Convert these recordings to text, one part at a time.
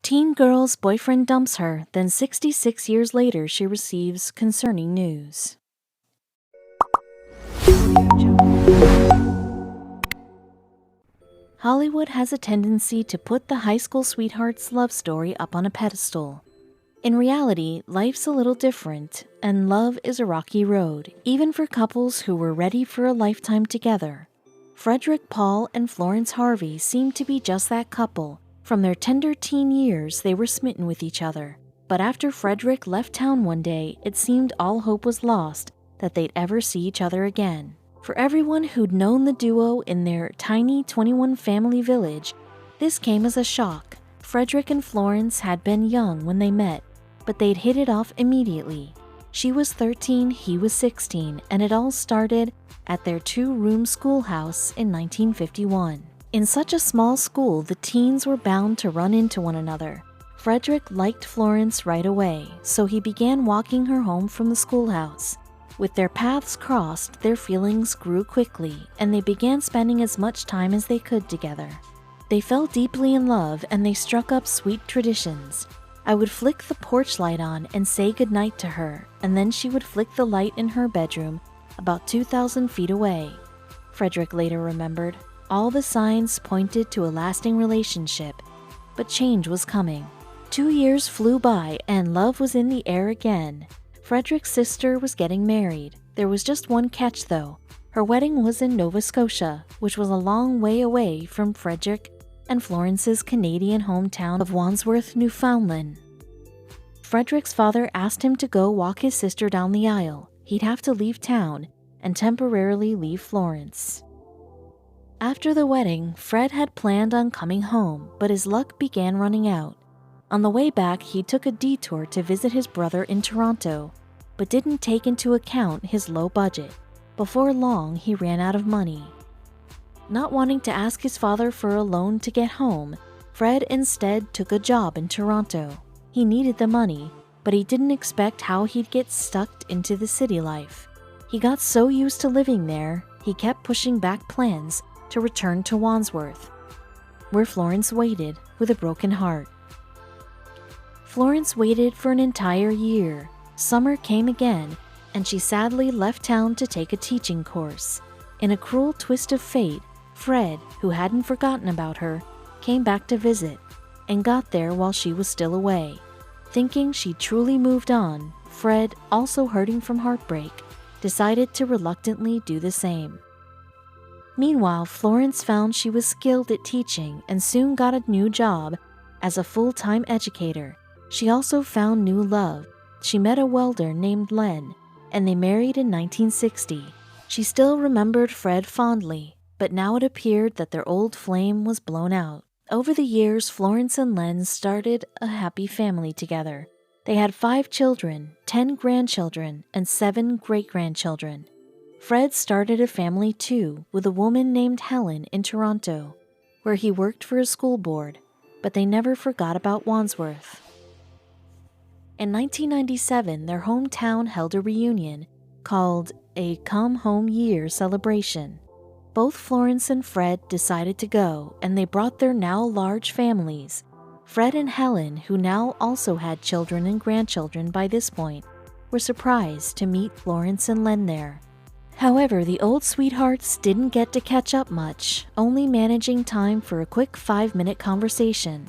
Teen girl's boyfriend dumps her, then 66 years later she receives concerning news. Hollywood has a tendency to put the high school sweetheart's love story up on a pedestal. In reality, life's a little different, and love is a rocky road, even for couples who were ready for a lifetime together. Frederick Paul and Florence Harvey seemed to be just that couple. From their tender teen years, they were smitten with each other. But after Frederick left town one day, it seemed all hope was lost that they'd ever see each other again. For everyone who'd known the duo in their tiny 21-family village, this came as a shock. Frederick and Florence had been young when they met, but they'd hit it off immediately. She was 13, he was 16, and it all started at their two-room schoolhouse in 1951. In such a small school, the teens were bound to run into one another. Frederick liked Florence right away, so he began walking her home from the schoolhouse. With their paths crossed, their feelings grew quickly, and they began spending as much time as they could together. They fell deeply in love, and they struck up sweet traditions. I would flick the porch light on and say goodnight to her, and then she would flick the light in her bedroom about 2,000 feet away. Frederick later remembered. All the signs pointed to a lasting relationship, but change was coming. 2 years flew by and love was in the air again. Frederick's sister was getting married. There was just one catch though. Her wedding was in Nova Scotia, which was a long way away from Frederick and Florence's Canadian hometown of Wandsworth, Newfoundland. Frederick's father asked him to go walk his sister down the aisle. He'd have to leave town and temporarily leave Florence. After the wedding, Fred had planned on coming home, but his luck began running out. On the way back, he took a detour to visit his brother in Toronto, but didn't take into account his low budget. Before long, he ran out of money. Not wanting to ask his father for a loan to get home, Fred instead took a job in Toronto. He needed the money, but he didn't expect how he'd get stuck into the city life. He got so used to living there, he kept pushing back plans to return to Wandsworth, where Florence waited with a broken heart. Florence waited for an entire year. Summer came again, and she sadly left town to take a teaching course. In a cruel twist of fate, Fred, who hadn't forgotten about her, came back to visit, and got there while she was still away. Thinking she truly moved on, Fred, also hurting from heartbreak, decided to reluctantly do the same. Meanwhile, Florence found she was skilled at teaching and soon got a new job as a full-time educator. She also found new love. She met a welder named Len, and they married in 1960. She still remembered Fred fondly, but now it appeared that their old flame was blown out. Over the years, Florence and Len started a happy family together. They had 5 children, 10 grandchildren, and 7 great-grandchildren. Fred started a family too, with a woman named Helen in Toronto, where he worked for a school board, but they never forgot about Wandsworth. In 1997, their hometown held a reunion called a Come Home Year celebration. Both Florence and Fred decided to go, and they brought their now large families. Fred and Helen, who now also had children and grandchildren by this point, were surprised to meet Florence and Len there. However, the old sweethearts didn't get to catch up much, only managing time for a quick 5-minute conversation.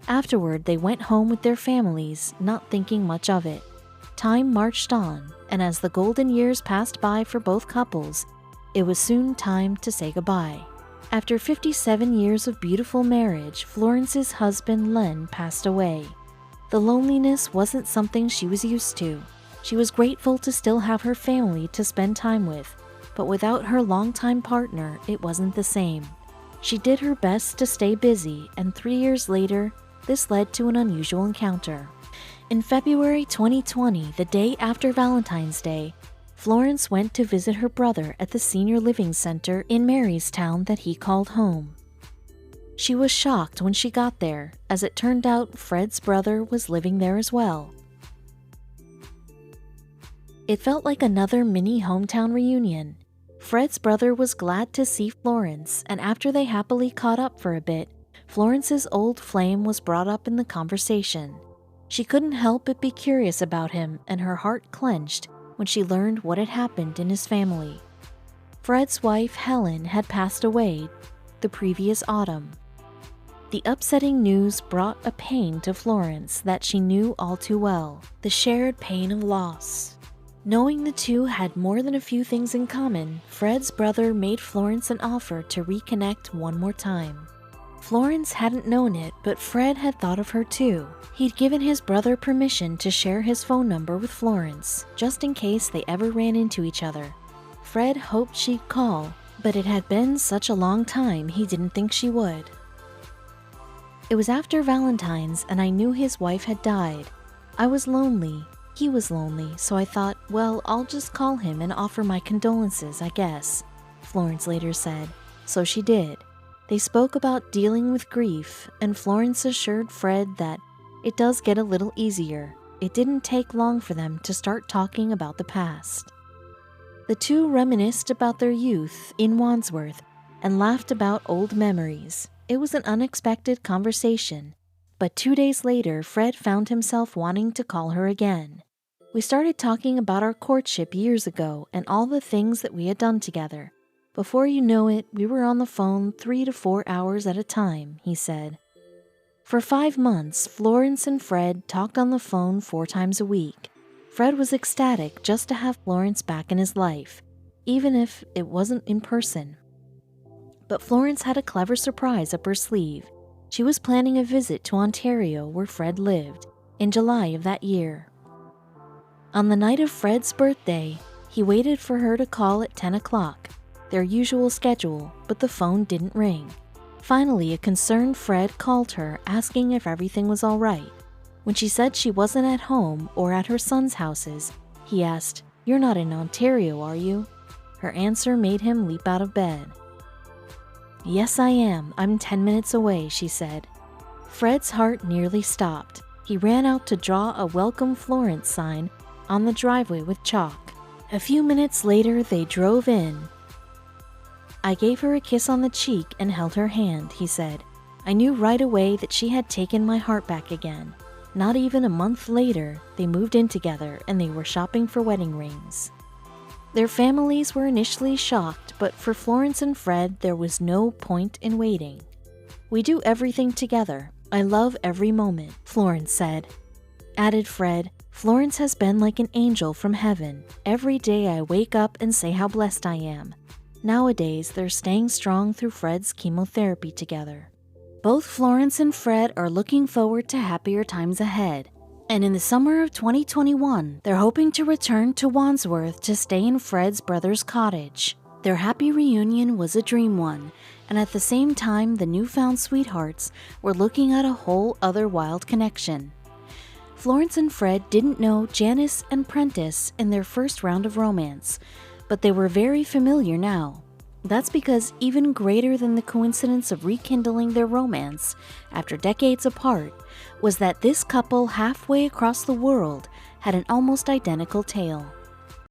Afterward, they went home with their families, not thinking much of it. Time marched on, and as the golden years passed by for both couples, it was soon time to say goodbye. After 57 years of beautiful marriage, Florence's husband Len passed away. The loneliness wasn't something she was used to. She was grateful to still have her family to spend time with, but without her longtime partner, it wasn't the same. She did her best to stay busy, and 3 years later, this led to an unusual encounter. In February 2020, the day after Valentine's Day, Florence went to visit her brother at the senior living center in Marystown that he called home. She was shocked when she got there, as it turned out Fred's brother was living there as well. It felt like another mini hometown reunion. Fred's brother was glad to see Florence, and after they happily caught up for a bit, Florence's old flame was brought up in the conversation. She couldn't help but be curious about him, and her heart clenched when she learned what had happened in his family. Fred's wife, Helen, had passed away the previous autumn. The upsetting news brought a pain to Florence that she knew all too well, the shared pain of loss. Knowing the two had more than a few things in common, Fred's brother made Florence an offer to reconnect one more time. Florence hadn't known it, but Fred had thought of her too. He'd given his brother permission to share his phone number with Florence, just in case they ever ran into each other. Fred hoped she'd call, but it had been such a long time he didn't think she would. It was after Valentine's, and I knew his wife had died. I was lonely. He was lonely, so I thought, well, I'll just call him and offer my condolences, I guess, Florence later said. So she did. They spoke about dealing with grief, and Florence assured Fred that it does get a little easier. It didn't take long for them to start talking about the past. The two reminisced about their youth in Wandsworth and laughed about old memories. It was an unexpected conversation, but 2 days later, Fred found himself wanting to call her again. We started talking about our courtship years ago and all the things that we had done together. Before you know it, we were on the phone 3 to 4 hours at a time, he said. For 5 months, Florence and Fred talked on the phone 4 times a week. Fred was ecstatic just to have Florence back in his life, even if it wasn't in person. But Florence had a clever surprise up her sleeve. She was planning a visit to Ontario, where Fred lived, in July of that year. On the night of Fred's birthday, he waited for her to call at 10 o'clock, their usual schedule, but the phone didn't ring. Finally, a concerned Fred called her, asking if everything was all right. When she said she wasn't at home or at her son's houses, he asked, "You're not in Ontario, are you?" Her answer made him leap out of bed. "Yes, I am. I'm 10 minutes away," she said. Fred's heart nearly stopped. He ran out to draw a Welcome Florence sign on the driveway with chalk. A few minutes later, they drove in. I gave her a kiss on the cheek and held her hand, he said. I knew right away that she had taken my heart back again. Not even a month later, they moved in together and they were shopping for wedding rings. Their families were initially shocked, but for Florence and Fred, there was no point in waiting. "We do everything together. I love every moment," Florence said. Added Fred, "Florence has been like an angel from heaven. Every day I wake up and say how blessed I am." Nowadays, they're staying strong through Fred's chemotherapy together. Both Florence and Fred are looking forward to happier times ahead. And in the summer of 2021, they're hoping to return to Wandsworth to stay in Fred's brother's cottage. Their happy reunion was a dream one, and at the same time, the newfound sweethearts were looking at a whole other wild connection. Florence and Fred didn't know Janice and Prentice in their first round of romance, but they were very familiar now. That's because even greater than the coincidence of rekindling their romance after decades apart was that this couple halfway across the world had an almost identical tale.